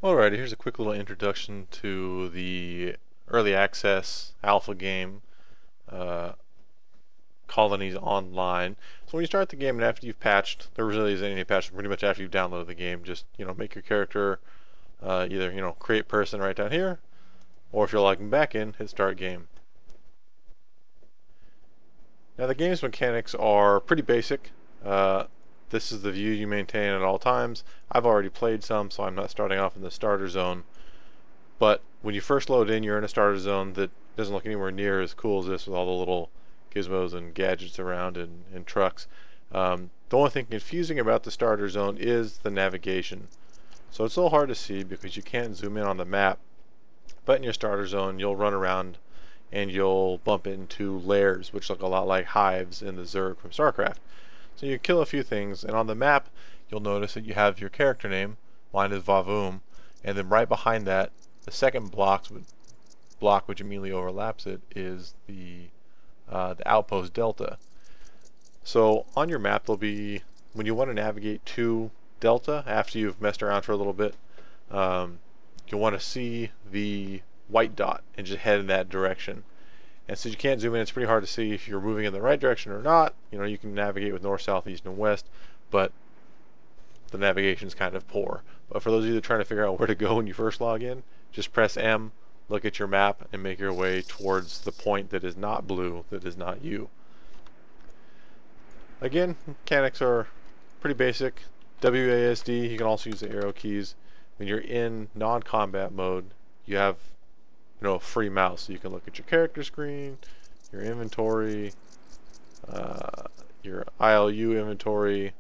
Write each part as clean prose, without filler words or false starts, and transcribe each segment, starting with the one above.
Alrighty, here's a quick little introduction to the early access alpha game, uh, Colonies Online. So when you start the game and after you've patched, there really isn't any patch, pretty much after you've downloaded the game, just make your character, either create person right down here, or if you're logging back in, hit start game. Now the game's mechanics are pretty basic. This is the view you maintain at all times. I've already played some, so I'm not starting off in the starter zone. But when you first load in, you're in a starter zone that doesn't look anywhere near as cool as this with all the little gizmos and gadgets around and trucks. The only thing confusing about the starter zone is the navigation. So it's a little hard to see because you can't zoom in on the map. But in your starter zone, you'll run around and you'll bump into lairs, which look a lot like hives in the Zerg from StarCraft. So you kill a few things, and on the map, you'll notice that you have your character name. Mine is Vavoom, and then right behind that, the second block which immediately overlaps it is the outpost Delta. So on your map there'll be, when you want to navigate to Delta after you've messed around for a little bit, you'll want to see the white dot and just head in that direction. And since you can't zoom in, it's pretty hard to see if you're moving in the right direction or not. You can navigate with north, south, east, and west, but the navigation's kind of poor. But for those of you that are trying to figure out where to go when you first log in, just press M, look at your map, and make your way towards the point that is not blue, that is not you. Again, mechanics are pretty basic. WASD, you can also use the arrow keys. When you're in non-combat mode, you have a free mouse, so you can look at your character screen, your inventory, your ILU inventory,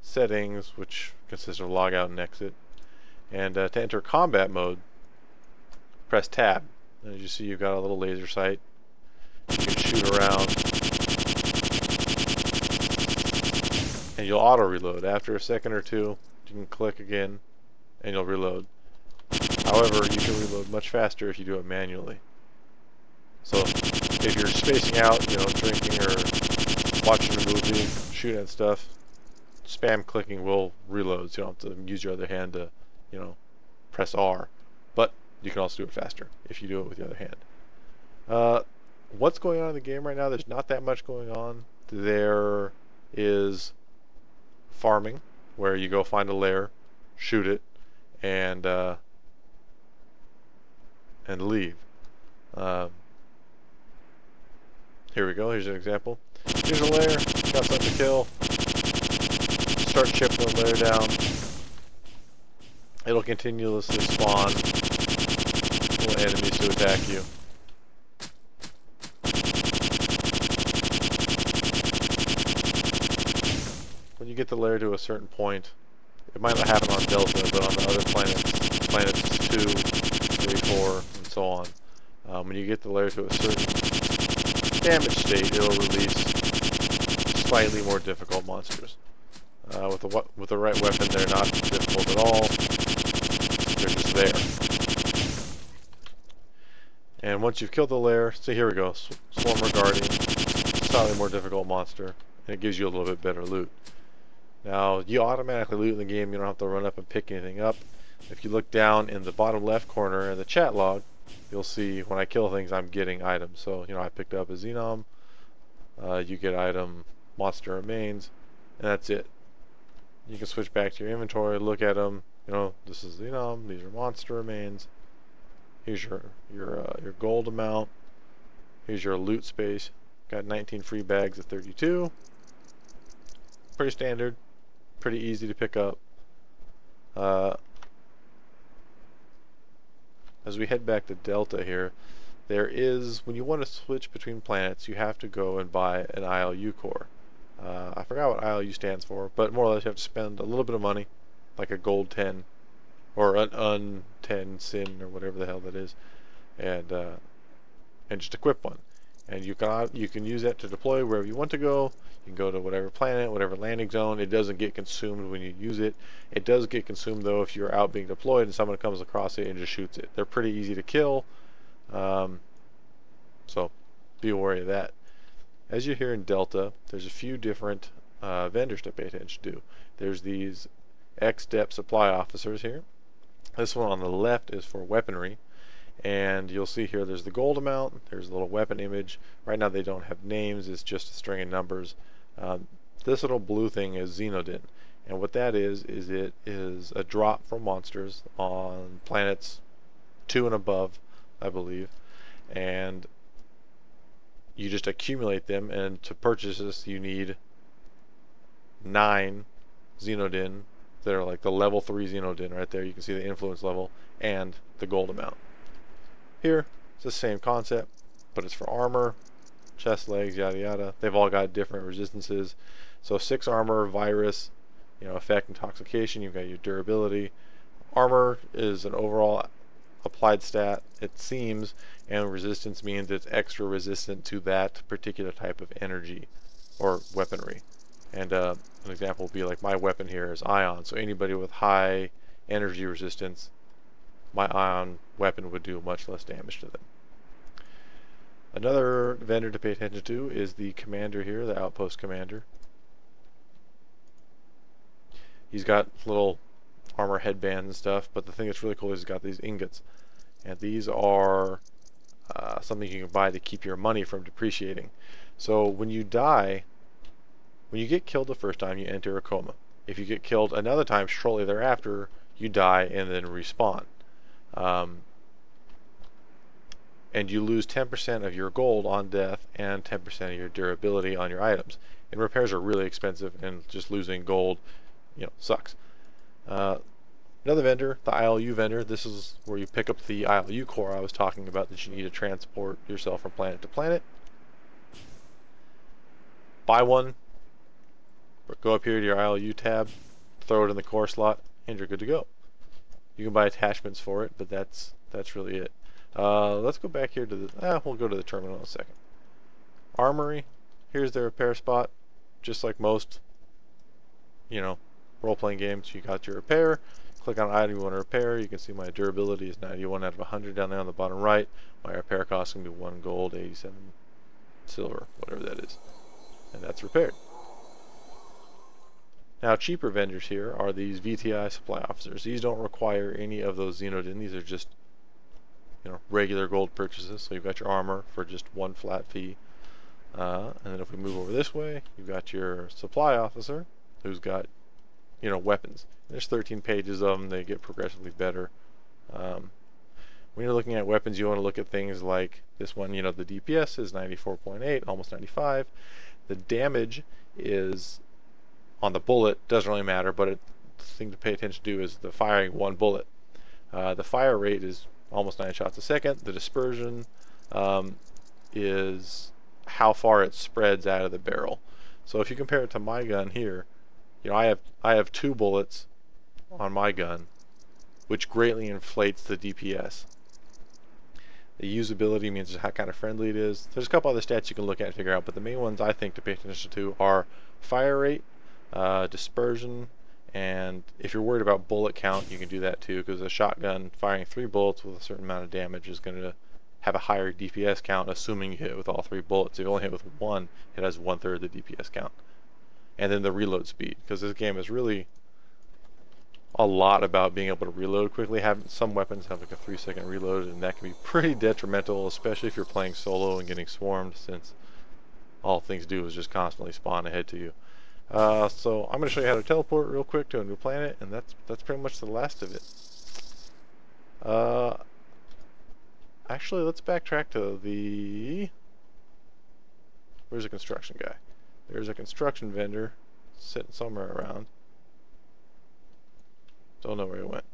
settings, which consists of logout and exit. And to enter combat mode, press tab. And as you see, you've got a little laser sight. You can shoot around, and you'll auto reload. After a second or two, you can click again, and you'll reload. However, you can reload much faster if you do it manually. So if you're spacing out, drinking or watching a movie, shooting at stuff, spam clicking will reload, so you don't have to use your other hand to, press R. But you can also do it faster if you do it with the other hand. What's going on in the game right now? There's not that much going on. There is farming, where you go find a lair, shoot it, and leave. Here we go. Here's an example. Here's a lair. Got something to kill. Start chipping the lair down. It'll continuously spawn little enemies to attack you. When you get the lair to a certain point, it might not happen on Delta, but on the other planets 2, 3, 4, and so on, when you get the lair to a certain damage state, it'll release slightly more difficult monsters. With the right weapon, they're not difficult at all. They're just there. And once you've killed the lair, so here we go, Swarmer Guardian, slightly more difficult monster, and it gives you a little bit better loot. Now, you automatically loot in the game, you don't have to run up and pick anything up. If you look down in the bottom left corner in the chat log, you'll see when I kill things, I'm getting items. So, I picked up a Xenom, you get item, monster remains, and that's it. You can switch back to your inventory, look at them, this is Xenom, these are monster remains, here's your gold amount, here's your loot space, got 19 free bags of 32, pretty standard, pretty easy to pick up. As we head back to Delta here, when you want to switch between planets, you have to go and buy an ILU core. I forgot what ILU stands for, but more or less you have to spend a little bit of money, like a gold 10, or an un-10 sin, or whatever the hell that is, and just equip one. And you can use that to deploy wherever you want to go. You can go to whatever planet, whatever landing zone. It doesn't get consumed when you use it. It does get consumed though if you're out being deployed and someone comes across it and just shoots it. They're pretty easy to kill, so be wary of that. As you're here in Delta, there's a few different vendors to pay attention to. There's these ex-dep supply officers here. This one on the left is for weaponry, and you'll see here there's the gold amount, there's a little weapon image. Right now they don't have names, it's just a string of numbers. This little blue thing is Xenodin, and what that is it is a drop from monsters on planets 2 and above, I believe, and you just accumulate them, and to purchase this you need 9 Xenodin that are like the level 3 Xenodin right there. You can see the influence level and the gold amount. Here, it's the same concept, but it's for armor, chest, legs, yada yada. They've all got different resistances. So 6 armor, virus, effect, intoxication. You've got your durability. Armor is an overall applied stat, it seems, and resistance means it's extra resistant to that particular type of energy or weaponry. And an example would be like my weapon here is ion. So anybody with high energy resistance, my ion weapon would do much less damage to them. Another vendor to pay attention to is the commander here, the outpost commander. He's got little armor headbands and stuff, but the thing that's really cool is he's got these ingots. And these are something you can buy to keep your money from depreciating. So when you die, when you get killed the first time, you enter a coma. If you get killed another time shortly thereafter, you die and then respawn. And you lose 10% of your gold on death and 10% of your durability on your items. And repairs are really expensive, and just losing gold, sucks. Another vendor, the ILU vendor, this is where you pick up the ILU core I was talking about that you need to transport yourself from planet to planet. Buy one, go up here to your ILU tab, throw it in the core slot, and you're good to go. You can buy attachments for it, but that's really it. Let's go back here to the, we'll go to the terminal in a second. Armory, here's the repair spot, just like most, role-playing games. You got your repair, click on an item you want to repair, you can see my durability is 91 out of 100 down there on the bottom right. My repair cost can be 1 gold, 87 silver, whatever that is. And that's repaired. Now cheaper vendors here are these VTI supply officers. These don't require any of those Xenodin, these are just regular gold purchases. So you've got your armor for just 1 flat fee. And then if we move over this way, you've got your supply officer who's got weapons. There's 13 pages of them. They get progressively better. When you're looking at weapons, you want to look at things like this one. The DPS is 94.8, almost 95. The damage is on the bullet, doesn't really matter, but the thing to pay attention to is the firing 1 bullet. The fire rate is almost 9 shots a second. The dispersion is how far it spreads out of the barrel. So if you compare it to my gun here, I have 2 bullets on my gun, which greatly inflates the DPS. The usability means how kind of friendly it is. There's a couple other stats you can look at and figure out, but the main ones I think to pay attention to are fire rate, dispersion, and if you're worried about bullet count, you can do that too, because a shotgun firing 3 bullets with a certain amount of damage is going to have a higher DPS count, assuming you hit with all 3 bullets. If you only hit with 1, it has 1/3 the DPS count. And then the reload speed, because this game is really a lot about being able to reload quickly. Some weapons have like a 3-second reload, and that can be pretty detrimental, especially if you're playing solo and getting swarmed, since all things do is just constantly spawn ahead to you. So I'm going to show you how to teleport real quick to a new planet, and that's pretty much the last of it. Actually, let's backtrack to where's the construction guy? There's a construction vendor sitting somewhere around. Don't know where he went.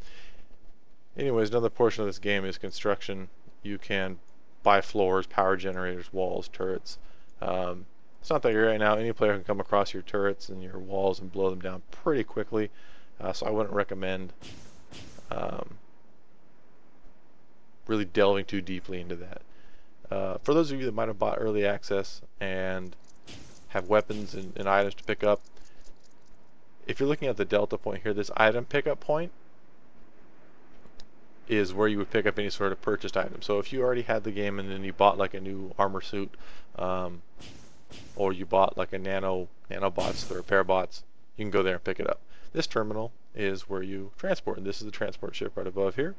Anyways, another portion of this game is construction. You can buy floors, power generators, walls, turrets. It's not that great right now. Any player can come across your turrets and your walls and blow them down pretty quickly. So I wouldn't recommend really delving too deeply into that. For those of you that might have bought early access and have weapons and items to pick up, if you're looking at the delta point here, this item pickup point is where you would pick up any sort of purchased item. So if you already had the game and then you bought like a new armor suit, or you bought like a nanobots, the repair bots, you can go there and pick it up. This terminal is where you transport, and this is the transport ship right above here.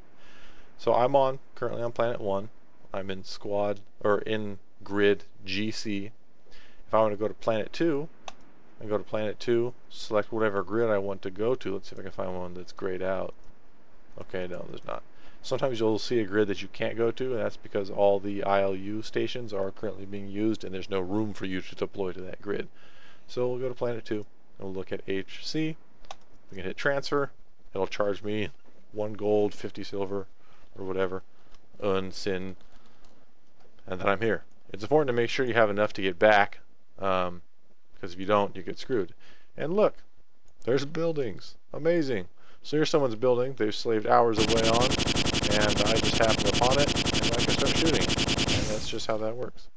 So I'm currently on planet 1. I'm in squad, or in grid GC. If I want to go to planet 2, I go to planet 2, select whatever grid I want to go to. Let's see if I can find one that's grayed out. Okay, no, there's not. Sometimes you'll see a grid that you can't go to, and that's because all the ILU stations are currently being used and there's no room for you to deploy to that grid. So we'll go to planet 2 and we'll look at HC. We can hit transfer. It'll charge me 1 gold, 50 silver, or whatever, sin, and then I'm here. It's important to make sure you have enough to get back, because if you don't, you get screwed. And look, there's buildings. Amazing. So here's someone's building they've slaved hours away on, and I just happened upon it, and I can start shooting. And that's just how that works.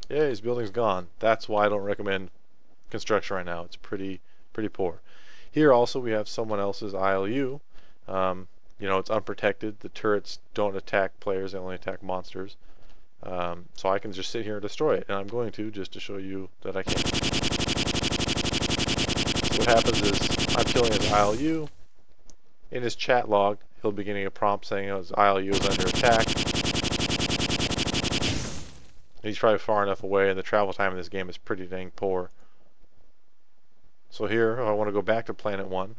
Yeah, his building's gone. That's why I don't recommend construction right now. It's pretty poor. Here also we have someone else's ILU. You know, it's unprotected. The turrets don't attack players, they only attack monsters. So I can just sit here and destroy it, and I'm going to, just to show you that I can. So what happens is I'm killing his ILU. In his chat log, he'll be getting a prompt saying his ILU is under attack. He's probably far enough away, and the travel time in this game is pretty dang poor. So here, if I want to go back to planet 1,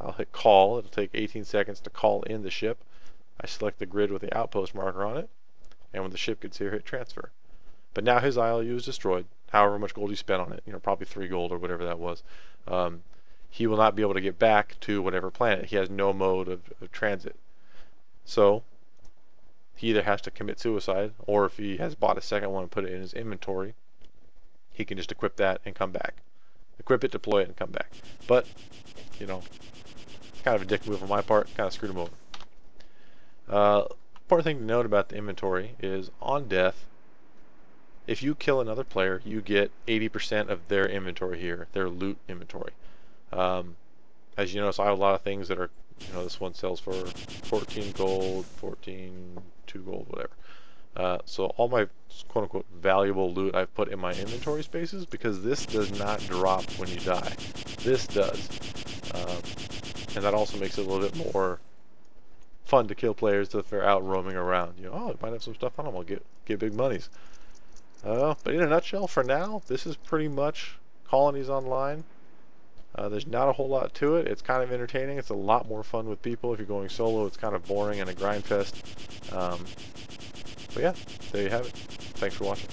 I'll hit call. It'll take 18 seconds to call in the ship. I select the grid with the outpost marker on it, and when the ship gets here, hit transfer. But now his ILU is destroyed, however much gold he spent on it, you know, probably 3 gold or whatever that was. He will not be able to get back to whatever planet. He has no mode of transit. So he either has to commit suicide, or if he has bought a second one and put it in his inventory, he can just equip that and come back. Equip it, deploy it, and come back. But, you know, it's kind of a dick move on my part, kind of screwed him over. Important thing to note about the inventory is on death, if you kill another player, you get 80% of their inventory here, their loot inventory. As you notice, I have a lot of things that are, you know, this one sells for 14 gold, 2 gold, whatever. So all my quote-unquote valuable loot I've put in my inventory spaces, because this does not drop when you die. This does. And that also makes it a little bit more fun to kill players if they're out roaming around. You know, oh, I might have some stuff on them, I'll get big monies. But in a nutshell, for now, this is pretty much Colonies Online. There's not a whole lot to it. It's kind of entertaining. It's a lot more fun with people. If you're going solo, it's kind of boring and a grind fest. But yeah, there you have it. Thanks for watching.